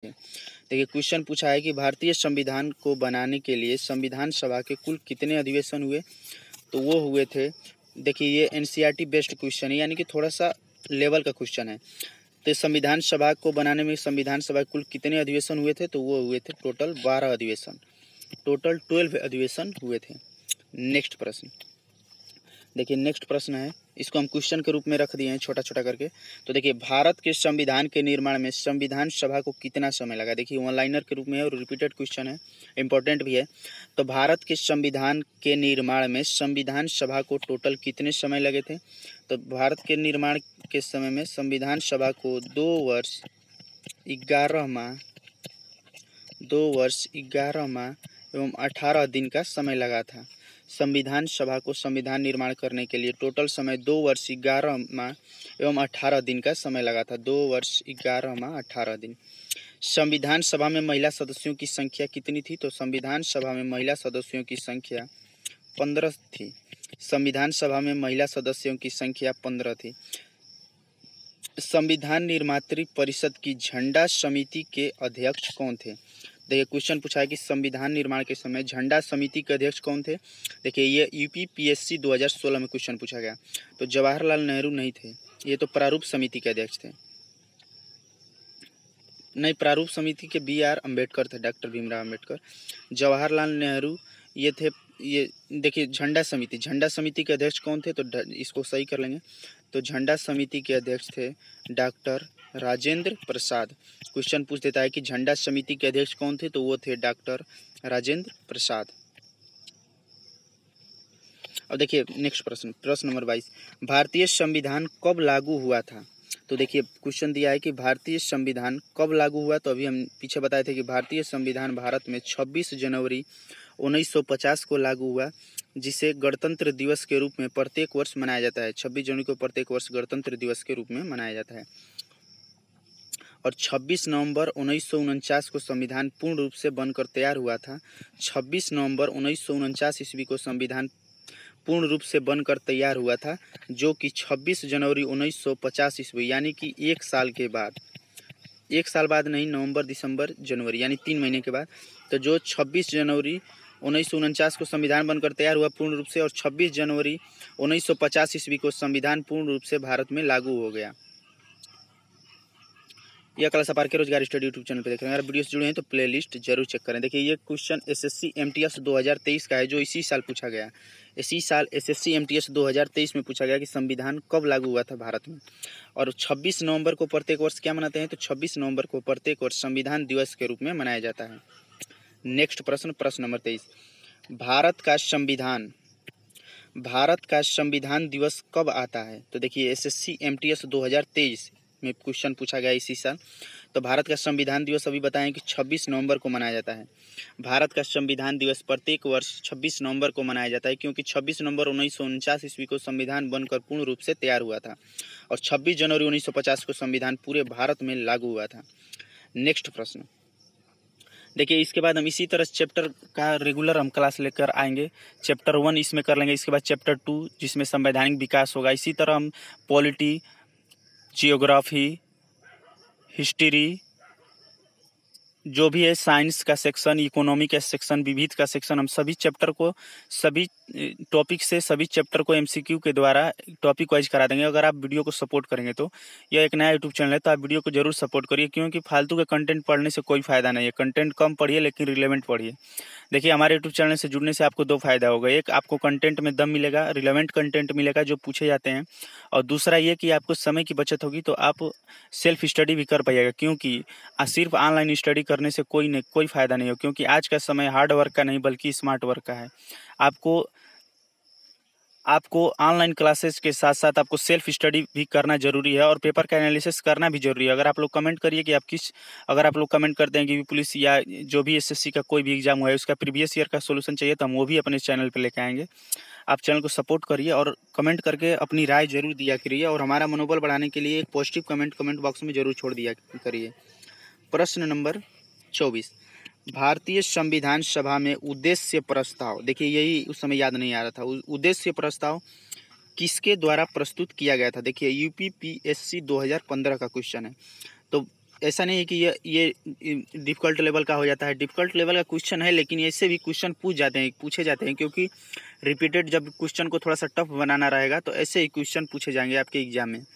देखिए क्वेश्चन पूछा है कि भारतीय संविधान को बनाने के लिए संविधान सभा के कुल कितने अधिवेशन हुए। तो वो हुए थे, देखिए ये एनसीईआरटी बेस्ड क्वेश्चन है, यानी कि थोड़ा सा लेवल का क्वेश्चन है। तो संविधान सभा को बनाने में संविधान सभा के कुल कितने अधिवेशन हुए थे, तो वो हुए थे टोटल 12 अधिवेशन, टोटल 12 अधिवेशन हुए थे। नेक्स्ट प्रश्न देखिए, नेक्स्ट प्रश्न है, इसको हम क्वेश्चन के रूप में रख दिए हैं छोटा छोटा करके। तो देखिए, भारत के संविधान के निर्माण में संविधान सभा को कितना समय लगा। देखिए वन लाइनर के रूप में है और रिपीटेड क्वेश्चन है, इंपॉर्टेंट भी है। तो भारत के संविधान के निर्माण में संविधान सभा को टोटल कितने समय लगे थे। तो भारत के निर्माण के समय में संविधान सभा को 2 वर्ष 11 माह एवं 18 दिन का समय लगा था। संविधान सभा को संविधान निर्माण करने के लिए टोटल समय 2 वर्ष 11 माह एवं 18 दिन का समय लगा था। 2 वर्ष 11 माह 18 दिन। संविधान सभा में महिला सदस्यों की संख्या कितनी थी। तो संविधान सभा में महिला सदस्यों की संख्या 15 थी। संविधान सभा में महिला सदस्यों की संख्या 15 थी। संविधान निर्मात्री परिषद की झंडा समिति के अध्यक्ष कौन थे। देखिए क्वेश्चन पूछा है कि संविधान निर्माण के समय झंडा समिति के अध्यक्ष कौन थे। देखिए ये यूपीपीएससी 2016 में क्वेश्चन पूछा गया। तो जवाहरलाल नेहरू नहीं थे, ये तो प्रारूप समिति के अध्यक्ष थे। नहीं, प्रारूप समिति के BR अम्बेडकर थे, डॉक्टर भीमराव अम्बेडकर। जवाहरलाल नेहरू ये थे। ये देखिए झंडा समिति के अध्यक्ष कौन थे, तो इसको सही कर लेंगे। तो झंडा समिति के अध्यक्ष थे डॉक्टर राजेंद्र प्रसाद। क्वेश्चन पूछ देता है कि झंडा समिति के अध्यक्ष कौन थे, तो वो थे डॉक्टर राजेंद्र प्रसाद। अब देखिए नेक्स्ट प्रश्न नंबर 22, भारतीय संविधान कब लागू हुआ था। तो देखिए क्वेश्चन दिया है कि भारतीय संविधान कब लागू हुआ। तो अभी हम पीछे बताए थे कि भारतीय संविधान भारत में 26 जनवरी 1950 को लागू हुआ, जिसे गणतंत्र दिवस के रूप में प्रत्येक वर्ष मनाया जाता है। 26 जनवरी को प्रत्येक वर्ष गणतंत्र दिवस के रूप में मनाया जाता है। और 26 नवंबर 1949 को संविधान पूर्ण रूप से बनकर तैयार हुआ था। 26 नवंबर 1949 ईस्वी को संविधान पूर्ण रूप से बनकर तैयार हुआ था, जो कि 26 जनवरी 1950 ईस्वी यानी कि 1 साल के बाद, 1 साल बाद नहीं, नवंबर दिसंबर जनवरी यानी 3 महीने के बाद। तो जो 26 जनवरी 1949 को संविधान बनकर तैयार हुआ पूर्ण रूप से, और 26 जनवरी 1950 ईस्वी को संविधान पूर्ण रूप से भारत में लागू हो गया। यह क्लास अपार के रोजगार स्टडी यूट्यूब चैनल पे देख रहे हैं। अगर वीडियो से जुड़े हैं तो प्लेलिस्ट जरूर चेक करें। देखिए ये क्वेश्चन एसएससी एमटीएस 2023 का है, जो इसी साल पूछा गया। इसी साल एसएससी एमटीएस 2023 में पूछा गया कि संविधान कब लागू हुआ था भारत में। और 26 नवंबर को प्रत्येक वर्ष क्या मनाते हैं, तो 26 नवंबर को प्रत्येक वर्ष संविधान दिवस के रूप में मनाया जाता है। नेक्स्ट प्रश्न नंबर 23, भारत का संविधान दिवस कब आता है। तो देखिए एसएससी एमटीएस 2023 में क्वेश्चन पूछा गया इसी साल। तो भारत का संविधान दिवस अभी बताएं कि 26 नवंबर को मनाया जाता है। भारत का संविधान दिवस प्रत्येक वर्ष 26 नवंबर को मनाया जाता है, क्योंकि 26 नवंबर 1949 ईस्वी को संविधान बनकर पूर्ण रूप से तैयार हुआ था, और 26 जनवरी 1950 को संविधान पूरे भारत में लागू हुआ था। नेक्स्ट प्रश्न देखिए, इसके बाद हम इसी तरह चैप्टर का रेगुलर हम क्लास लेकर आएंगे। चैप्टर 1 इसमें कर लेंगे, इसके बाद चैप्टर 2 जिसमें संवैधानिक विकास होगा। इसी तरह हम पॉलिटी, जियोग्राफी, हिस्ट्री, जो भी है साइंस का सेक्शन, इकोनॉमी का सेक्शन, विविध का सेक्शन, हम सभी चैप्टर को, सभी टॉपिक से सभी चैप्टर को एमसीक्यू के द्वारा टॉपिक वाइज करा देंगे। अगर आप वीडियो को सपोर्ट करेंगे तो यह एक नया यूट्यूब चैनल है, तो आप वीडियो को जरूर सपोर्ट करिए, क्योंकि फालतू के कंटेंट पढ़ने से कोई फायदा नहीं है। कंटेंट कम पढ़िए लेकिन रिलेवेंट पढ़िए। देखिए हमारे यूट्यूब चैनल से जुड़ने से आपको 2 फायदा होगा। एक, आपको कंटेंट में दम मिलेगा, रिलेवेंट कंटेंट मिलेगा जो पूछे जाते हैं। और दूसरा ये कि आपको समय की बचत होगी, तो आप सेल्फ स्टडी भी कर पाइएगा, क्योंकि सिर्फ ऑनलाइन स्टडी करने से कोई फायदा नहीं हो, क्योंकि आज का समय हार्ड वर्क का नहीं बल्कि स्मार्ट वर्क का है। आपको ऑनलाइन क्लासेस के साथ साथ आपको सेल्फ स्टडी भी करना जरूरी है, और पेपर का एनालिसिस करना भी जरूरी है। अगर आप लोग कमेंट करिए कि अगर आप लोग कमेंट करते हैं कि पुलिस या जो भी एसएससी का कोई भी एग्जाम हुआ है उसका प्रीवियस ईयर का सोल्यूशन चाहिए, तो हम वो भी अपने चैनल पर लेके आएंगे। आप चैनल को सपोर्ट करिए और कमेंट करके अपनी राय जरूर दिया करिए, और हमारा मनोबल बढ़ाने के लिए एक पॉजिटिव कमेंट बॉक्स में जरूर छोड़ दिया करिए। प्रश्न नंबर 24, भारतीय संविधान सभा में उद्देश्य प्रस्ताव, देखिए यही उस समय याद नहीं आ रहा था, उद्देश्य प्रस्ताव किसके द्वारा प्रस्तुत किया गया था। देखिए यूपीपीएससी 2015 का क्वेश्चन है। तो ऐसा नहीं है कि ये डिफ़िकल्ट लेवल का हो जाता है, डिफ़िकल्ट लेवल का क्वेश्चन है, लेकिन ऐसे भी क्वेश्चन पूछे जाते हैं क्योंकि रिपीटेड जब क्वेश्चन को थोड़ा सा टफ बनाना रहेगा तो ऐसे ही क्वेश्चन पूछे जाएंगे आपके एग्जाम में,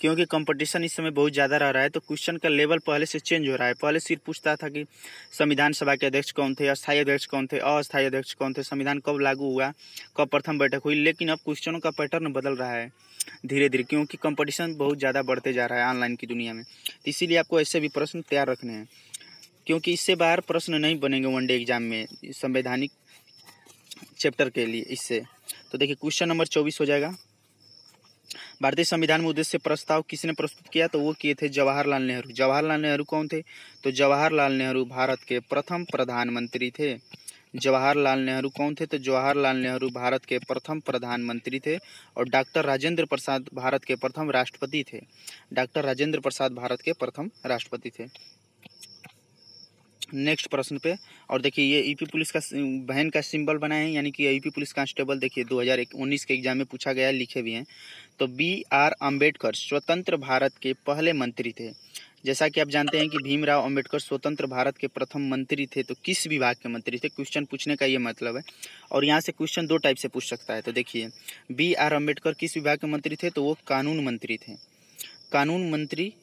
क्योंकि कंपटीशन इस समय बहुत ज़्यादा रह रहा है। तो क्वेश्चन का लेवल पहले से चेंज हो रहा है। पहले सिर्फ पूछता था कि संविधान सभा के अध्यक्ष कौन थे, अस्थायी अध्यक्ष कौन थे, अस्थायी अध्यक्ष कौन थे, संविधान कब लागू हुआ, कब प्रथम बैठक हुई, लेकिन अब क्वेश्चनों का पैटर्न बदल रहा है धीरे धीरे, क्योंकि कंपटीशन बहुत ज़्यादा बढ़ते जा रहा है ऑनलाइन की दुनिया में। तो इसीलिए आपको ऐसे भी प्रश्न तैयार रखने हैं, क्योंकि इससे बाहर प्रश्न नहीं बनेंगे वनडे एग्जाम में संवैधानिक चैप्टर के लिए इससे। तो देखिए क्वेश्चन नंबर 24 हो जाएगा। भारतीय संविधान में उद्देश्य प्रस्ताव किसने प्रस्तुत किया, तो वो किए थे जवाहरलाल नेहरू। जवाहरलाल नेहरू कौन थे, तो जवाहरलाल नेहरू भारत के प्रथम प्रधानमंत्री थे। जवाहरलाल नेहरू कौन थे, तो जवाहरलाल नेहरू भारत के प्रथम प्रधानमंत्री थे। और डॉक्टर राजेंद्र प्रसाद भारत के प्रथम राष्ट्रपति थे। डॉक्टर राजेंद्र प्रसाद भारत के प्रथम राष्ट्रपति थे। नेक्स्ट प्रश्न पे, और देखिए ये यूपी पुलिस का बहन का सिंबल बनाए हैं, यानी कि यूपी पुलिस कांस्टेबल देखिए 2019 के एग्जाम में पूछा गया है, लिखे भी हैं। तो BR अम्बेडकर स्वतंत्र भारत के पहले मंत्री थे। जैसा कि आप जानते हैं कि भीमराव अंबेडकर स्वतंत्र भारत के प्रथम मंत्री थे, तो किस विभाग के मंत्री थे, क्वेश्चन पूछने का ये मतलब है। और यहाँ से क्वेश्चन दो टाइप से पूछ सकता है। तो देखिए BR अम्बेडकर किस विभाग के मंत्री थे, तो वो कानून मंत्री थे। कानून मंत्री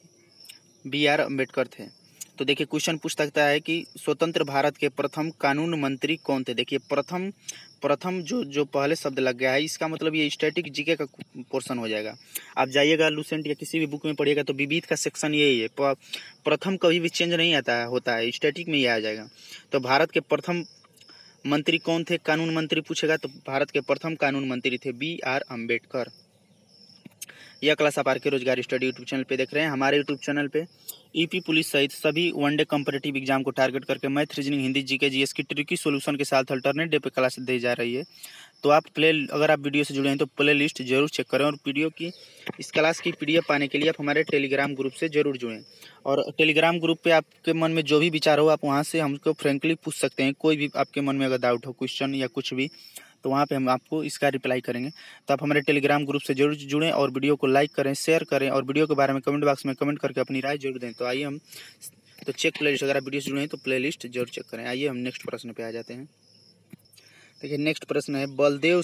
BR अम्बेडकर थे। तो देखिए क्वेश्चन पूछ सकता है कि स्वतंत्र भारत के प्रथम कानून मंत्री कौन थे। देखिए प्रथम जो पहले शब्द लग गया है, इसका मतलब ये स्टैटिक जीके का पोर्शन हो जाएगा। आप जाइएगा लूसेंट या किसी भी बुक में पढ़िएगा तो विविध का सेक्शन यही है। प्रथम कभी भी चेंज नहीं होता है, स्टैटिक में ही आ जाएगा। तो भारत के प्रथम मंत्री कौन थे, कानून मंत्री पूछेगा, तो भारत के प्रथम कानून मंत्री थे BR अम्बेडकर। यह क्लास आप आरके रोजगार स्टडी यूट्यूब चैनल पे देख रहे हैं। हमारे यूट्यूब चैनल पे ईपी पुलिस सहित सभी वनडे कॉम्पिटिटिव एग्जाम को टारगेट करके math, reasoning, Hindi, GK, GS की ट्रिकी सॉल्यूशन के साथ अल्टरनेट डे पे क्लास दी जा रही है। तो अगर आप वीडियो से जुड़े हैं तो प्ले लिस्ट जरूर चेक करें, और वीडियो की इस क्लास की PDF पाने के लिए आप हमारे टेलीग्राम ग्रुप से जरूर जुड़ें। और टेलीग्राम ग्रुप पे आपके मन में जो भी विचार हो आप वहाँ से हमको फ्रेंकली पूछ सकते हैं। कोई भी आपके मन में अगर डाउट हो, क्वेश्चन या कुछ भी, तो वहाँ पे हम आपको इसका रिप्लाई करेंगे। तो आप हमारे टेलीग्राम ग्रुप से जरूर जुड़ें और वीडियो को लाइक करें, शेयर करें, और वीडियो के बारे में कमेंट बॉक्स में कमेंट करके अपनी राय जरूर दें। तो आइए हम चेक प्लेलिस्ट, अगर आप वीडियो से जुड़े हैं तो प्लेलिस्ट जरूर चेक करें। आइए हम नेक्स्ट प्रश्न पे आ जाते हैं। देखिए नेक्स्ट प्रश्न है, बलदेव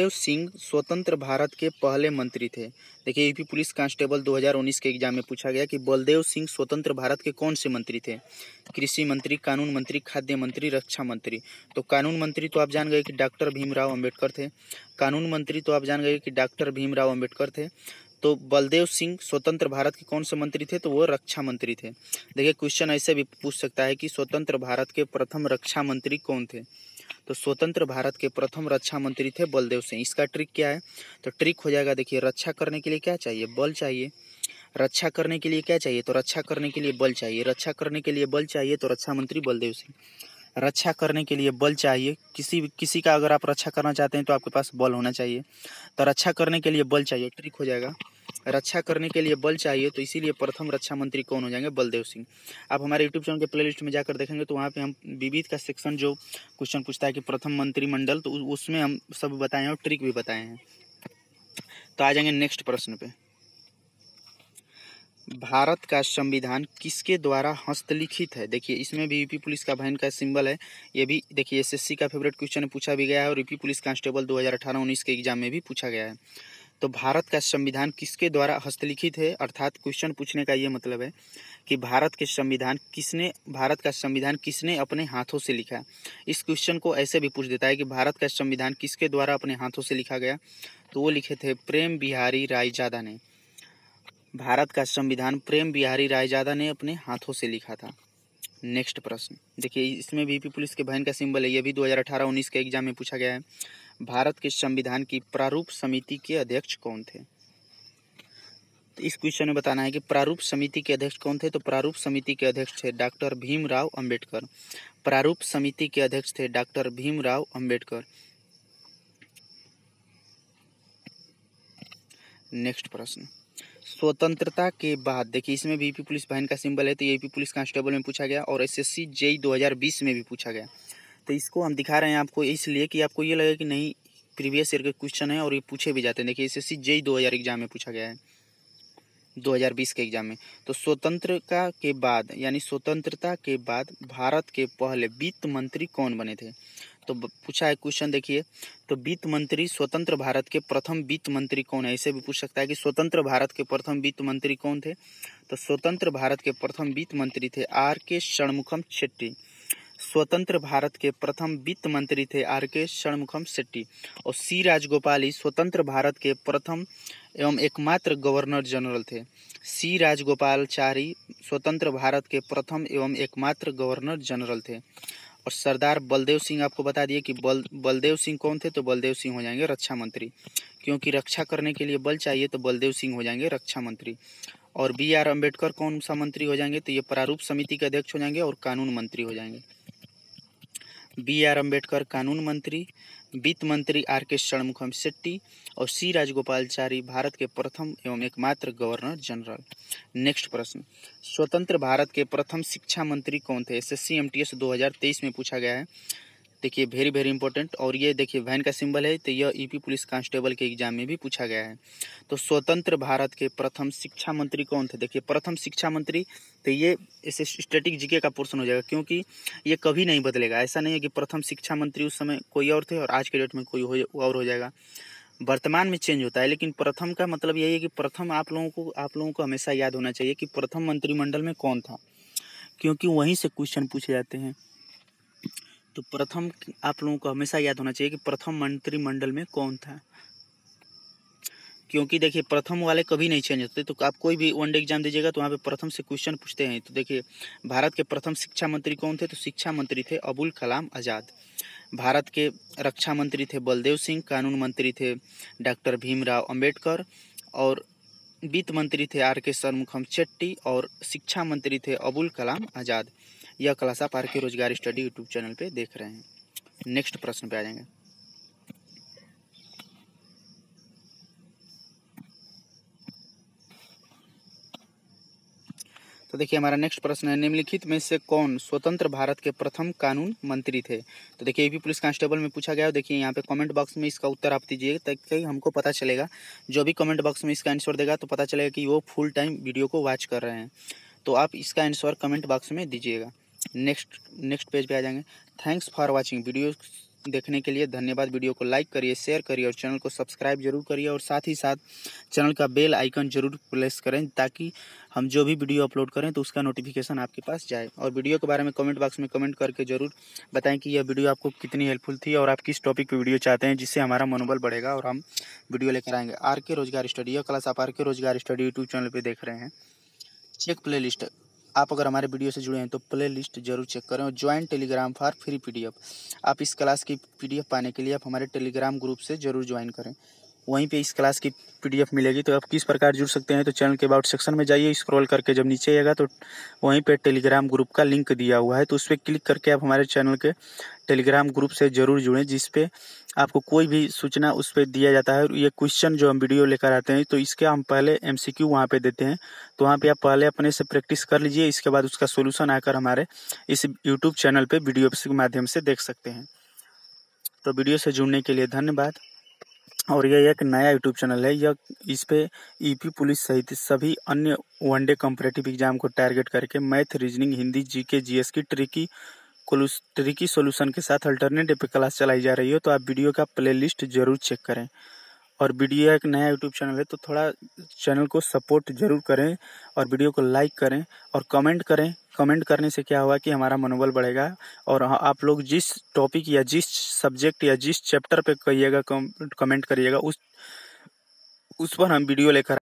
सिंह स्वतंत्र भारत के पहले मंत्री थे। देखिए यूपी पुलिस कांस्टेबल 2019 के एग्जाम में पूछा गया कि बलदेव सिंह स्वतंत्र भारत के कौन से मंत्री थे। कृषि मंत्री, कानून मंत्री, खाद्य मंत्री, रक्षा मंत्री। तो कानून मंत्री तो आप जान गए कि डॉक्टर भीमराव अंबेडकर थे। कानून मंत्री तो आप जान गए कि डॉक्टर भीमराव अंबेडकर थे। तो बलदेव सिंह स्वतंत्र भारत के कौन से मंत्री थे, तो वो रक्षा मंत्री थे। देखिए क्वेश्चन ऐसे भी पूछ सकता है कि स्वतंत्र भारत के प्रथम रक्षा मंत्री कौन थे। तो स्वतंत्र भारत के प्रथम रक्षा मंत्री थे बलदेव सिंह। इसका ट्रिक क्या है, तो ट्रिक हो जाएगा, देखिए रक्षा करने के लिए क्या चाहिए, बल चाहिए। रक्षा करने के लिए क्या चाहिए, तो रक्षा करने के लिए बल चाहिए। रक्षा करने के लिए बल चाहिए, तो रक्षा मंत्री बलदेव सिंह। रक्षा करने के लिए बल चाहिए, किसी का अगर आप रक्षा करना चाहते हैं तो आपके पास बल होना चाहिए। तो रक्षा करने के लिए बल चाहिए, ट्रिक हो जाएगा, रक्षा करने के लिए बल चाहिए, तो इसीलिए प्रथम रक्षा मंत्री कौन हो जाएंगे, बलदेव सिंह। आप हमारे यूट्यूब चैनल के प्लेलिस्ट में जाकर देखेंगे तो वहाँ पे हम विविध का सेक्शन जो क्वेश्चन पूछता है कि प्रथम मंत्रिमंडल, तो उसमें हम सब बताए हैं और ट्रिक भी बताए हैं। तो आ जाएंगे नेक्स्ट प्रश्न पे। भारत का संविधान किसके द्वारा हस्तलिखित है। देखिए इसमें भी यूपी पुलिस का बहन का सिंबल है। ये भी देखिए SSC का फेवरेट क्वेश्चन पूछा भी गया है और यूपी पुलिस कांस्टेबल 2018-19 के एग्जाम में भी पूछा गया है। तो भारत का संविधान किसके द्वारा हस्तलिखित है, अर्थात क्वेश्चन पूछने का ये मतलब है कि भारत का संविधान किसने अपने हाथों से लिखा। इस क्वेश्चन को ऐसे भी पूछ देता है कि भारत का संविधान किसके द्वारा अपने हाथों से लिखा गया, तो वो लिखे थे प्रेम बिहारी रायजादा ने। भारत का संविधान प्रेम बिहारी रायजादा ने अपने हाथों से लिखा था। नेक्स्ट प्रश्न देखिए, इसमें भी यूपी पुलिस के बहन का सिंबल है। ये भी 2018-19 के एग्जाम में पूछा गया है। भारत के संविधान की प्रारूप समिति के अध्यक्ष कौन थे। तो इस क्वेश्चन में बताना है कि प्रारूप समिति के अध्यक्ष कौन थे। तो प्रारूप समिति के अध्यक्ष थे डॉक्टर भीमराव अंबेडकर। प्रारूप समिति के अध्यक्ष थे डॉक्टर भीमराव अंबेडकर। नेक्स्ट प्रश्न, स्वतंत्रता के बाद, देखिए इसमें भी यूपी पुलिस बहन का सिंबल है। तो ये यूपी पुलिस कांस्टेबल में पूछा गया और SSC JEE 2020 में भी पूछा गया। तो इसको हम दिखा रहे हैं आपको इसलिए कि आपको ये लगे कि नहीं प्रीवियस ईयर के क्वेश्चन है और ये पूछे भी जाते हैं। देखिए SSC JEE 2000 एग्जाम में पूछा गया है। 2020 के एग्जाम में। तो स्वतंत्रता के बाद यानी स्वतंत्रता के बाद भारत के पहले वित्त मंत्री कौन बने थे? तो पूछा है क्वेश्चन, देखिए। तो वित्त मंत्री, स्वतंत्र भारत के प्रथम वित्त मंत्री कौन है? ऐसे भी पूछ सकता है कि स्वतंत्र भारत के प्रथम वित्त मंत्री कौन थे? तो स्वतंत्र भारत के प्रथम वित्त मंत्री थे R.K. षणमुखम शेट्टी। स्वतंत्र भारत के प्रथम वित्त मंत्री थे R.K. षणमुखम शेट्टी। और C. राजगोपाल स्वतंत्र भारत के प्रथम एवं एकमात्र गवर्नर जनरल थे। C. राजगोपालाचारी स्वतंत्र भारत के प्रथम एवं एकमात्र गवर्नर जनरल थे। और सरदार बलदेव सिंह, आपको बता दिए कि बलदेव सिंह कौन थे? तो बलदेव सिंह हो जाएंगे रक्षा मंत्री, क्योंकि रक्षा करने के लिए बल चाहिए, तो बलदेव सिंह हो जाएंगे रक्षा मंत्री। और B.R. अम्बेडकर कौन सा मंत्री हो जाएंगे? तो ये प्रारूप समिति के अध्यक्ष हो जाएंगे और कानून मंत्री हो जाएंगे। B.R. अम्बेडकर कानून मंत्री, वित्त मंत्री R.K. षणमुखम शेट्टी और C. राजगोपालाचारी भारत के प्रथम एवं एकमात्र गवर्नर जनरल। नेक्स्ट प्रश्न, स्वतंत्र भारत के प्रथम शिक्षा मंत्री कौन थे? SSC MTS 2023 में पूछा गया है। देखिए वेरी वेरी इंपॉर्टेंट। और ये देखिए वैन का सिंबल है, तो यह ईपी पुलिस कांस्टेबल के एग्जाम में भी पूछा गया है। तो स्वतंत्र भारत के प्रथम शिक्षा मंत्री कौन थे? देखिए प्रथम शिक्षा मंत्री, तो ये इसे स्टैटिक जीके का पोर्शन हो जाएगा, क्योंकि ये कभी नहीं बदलेगा। ऐसा नहीं है कि प्रथम शिक्षा मंत्री उस समय कोई और थे और आज के डेट में कोई और हो जाएगा। वर्तमान में चेंज होता है, लेकिन प्रथम का मतलब यही है कि प्रथम आप लोगों को हमेशा याद होना चाहिए कि प्रथम मंत्रिमंडल में कौन था, क्योंकि वहीं से क्वेश्चन पूछे जाते हैं। तो प्रथम आप लोगों को हमेशा याद होना चाहिए कि प्रथम मंत्रिमंडल में कौन था, क्योंकि देखिए प्रथम वाले कभी नहीं चेंज होते। तो आप कोई भी वनडे एग्जाम दीजिएगा तो वहाँ पे प्रथम से क्वेश्चन पूछते हैं। तो देखिए भारत के प्रथम शिक्षा मंत्री कौन थे? तो शिक्षा मंत्री थे अबुल कलाम आज़ाद। भारत के रक्षा मंत्री थे बलदेव सिंह, कानून मंत्री थे डॉक्टर भीमराव अंबेडकर और वित्त मंत्री थे R.K. षणमुखम शेट्टी और शिक्षा मंत्री थे अबुल कलाम आज़ाद। यह क्लास आप RK रोजगार स्टडी यूट्यूब चैनल पे देख रहे हैं। नेक्स्ट प्रश्न पे आ जाएंगे। तो देखिए हमारा नेक्स्ट प्रश्न है, निम्नलिखित में से कौन स्वतंत्र भारत के प्रथम कानून मंत्री थे? तो देखिए यूपी पुलिस कांस्टेबल में पूछा गया है। देखिए यहाँ पे कमेंट बॉक्स में इसका उत्तर आप दीजिए, ताकि हमको पता चलेगा। जो भी कमेंट बॉक्स में इसका आंसर देगा तो पता चलेगा कि वो फुल टाइम वीडियो को वॉच कर रहे हैं। तो आप इसका आंसर कमेंट बॉक्स में दीजिएगा। नेक्स्ट पेज पे आ जाएंगे। थैंक्स फॉर वॉचिंग, वीडियो देखने के लिए धन्यवाद। वीडियो को लाइक करिए, शेयर करिए और चैनल को सब्सक्राइब जरूर करिए और साथ ही साथ चैनल का बेल आइकन जरूर प्रेस करें, ताकि हम जो भी वीडियो अपलोड करें तो उसका नोटिफिकेशन आपके पास जाए। और वीडियो के बारे में कमेंट बॉक्स में कमेंट करके जरूर बताएं कि यह वीडियो आपको कितनी हेल्पफुल थी और आप किस टॉपिक पे वीडियो चाहते हैं, जिससे हमारा मनोबल बढ़ेगा और हम वीडियो लेकर आएंगे। RK रोजगार स्टडी, यह क्लास आप RK रोजगार स्टडी यूट्यूब चैनल पर देख रहे हैं। चेक प्ले लिस्ट, आप अगर हमारे वीडियो से जुड़े हैं तो प्ले लिस्ट जरूर चेक करें। और join Telegram for free PDF, आप इस क्लास की PDF पाने के लिए आप हमारे टेलीग्राम ग्रुप से जरूर ज्वाइन करें। वहीं पे इस क्लास की PDF मिलेगी। तो आप किस प्रकार जुड़ सकते हैं? तो चैनल के अबाउट सेक्शन में जाइए, स्क्रॉल करके जब नीचे आएगा तो वहीं पे टेलीग्राम ग्रुप का लिंक दिया हुआ है, तो उस पर क्लिक करके आप हमारे चैनल के टेलीग्राम ग्रुप से जरूर जुड़ें, जिसपे आपको कोई भी सूचना उस पर दिया जाता है। ये क्वेश्चन जो हम वीडियो लेकर आते हैं तो इसके हम पहले MCQ वहाँ पे देते हैं, तो वहाँ पे आप पहले अपने से प्रैक्टिस कर लीजिए। इसके बाद उसका सोल्यूशन आकर हमारे इस यूट्यूब चैनल पे वीडियो के माध्यम से देख सकते हैं। तो वीडियो से जुड़ने के लिए धन्यवाद। और यह एक नया यूट्यूब चैनल है, यह इस पे ईपी पुलिस सहित सभी अन्य वनडे कॉम्पिटिटिव एग्जाम को टारगेट करके math, reasoning, Hindi, GK, GS की ट्रिकी सॉल्यूशन के साथ अल्टरनेटिव पे क्लास चलाई जा रही है। तो आप वीडियो का प्ले लिस्ट जरूर चेक करें। और वीडियो एक नया यूट्यूब चैनल है तो थोड़ा चैनल को सपोर्ट जरूर करें और वीडियो को लाइक करें और कमेंट करें। कमेंट करने से क्या होगा कि हमारा मनोबल बढ़ेगा और आप लोग जिस टॉपिक या जिस सब्जेक्ट या जिस चैप्टर पे कहिएगा कमेंट करिएगा, उस पर हम वीडियो लेकर